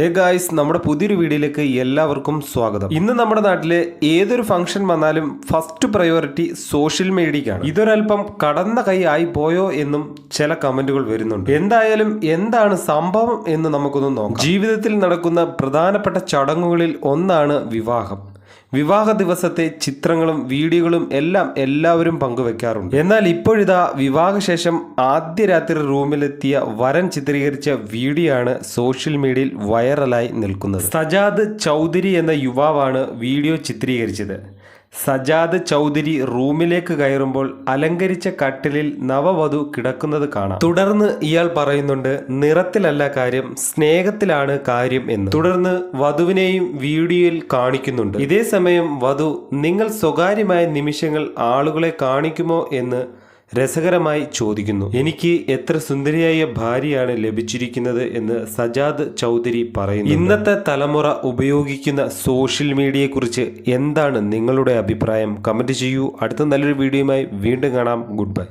Hey guys, നമ്മുടെ പുതിയൊരു വീഡിയോയിലേക്ക് എല്ലാവർക്കും സ്വാഗതം. ഇന്ന് നമ്മുടെ നാട്ടിലെ ഏതൊരു ഫംഗ്ഷൻ വന്നാലും ഫസ്റ്റ് പ്രയോറിറ്റി സോഷ്യൽ മീഡിയക്കാണ്. ഇതൊരൽപ്പം കടന്ന കൈ ആയി പോയോ എന്നും ചില കമന്റുകൾ വരുന്നുണ്ട്. എന്തായാലും എന്താണ് സംഭവം എന്ന് നമുക്കൊന്ന് നോക്കാം. ജീവിതത്തിൽ നടക്കുന്ന പ്രധാനപ്പെട്ട ചടങ്ങുകളിൽ ഒന്നാണ് വിവാഹം. വിവാഹ ദിവസത്തെ ചിത്രങ്ങളും വീഡിയോകളും എല്ലാം എല്ലാവരും പങ്കുവെക്കാറുണ്ട്. എന്നാൽ ഇപ്പോഴിതാ വിവാഹശേഷം ആദ്യ രാത്രി റൂമിലെത്തിയ വരൻ ചിത്രീകരിച്ച വീഡിയോ ആണ് സോഷ്യൽ മീഡിയയിൽ വൈറലായി നിൽക്കുന്നത്. സജാദ് ചൗധരി എന്ന യുവാവാണ് വീഡിയോ ചിത്രീകരിച്ചത്. സജാദ് ചൗധരി റൂമിലേക്ക് കയറുമ്പോൾ അലങ്കരിച്ച കട്ടിലിൽ നവവധു കിടക്കുന്നത് കാണാം. തുടർന്ന് ഇയാൾ പറയുന്നുണ്ട്, നിറത്തിലല്ല കാര്യം, സ്നേഹത്തിലാണ് കാര്യം എന്ന്. തുടർന്ന് വധുവിനെയും വീഡിയോയിൽ കാണിക്കുന്നുണ്ട്. ഇതേ സമയം വധു നിങ്ങൾ സ്വകാര്യമായ നിമിഷങ്ങൾ ആളുകളെ കാണിക്കുമോ എന്ന് രസകരമായി ചോദിക്കുന്നു. എനിക്ക് എത്ര സുന്ദരിയായ ഭാര്യയാണ് ലഭിച്ചിരിക്കുന്നത് എന്ന് സജാദ് ചൗധരി പറയുന്നു. ഇന്നത്തെ തലമുറ ഉപയോഗിക്കുന്ന സോഷ്യൽ മീഡിയയെക്കുറിച്ച് എന്താണ് നിങ്ങളുടെ അഭിപ്രായം? കമന്റ് ചെയ്യൂ. അടുത്ത നല്ലൊരു വീഡിയോയുമായി വീണ്ടും കാണാം. Good bye.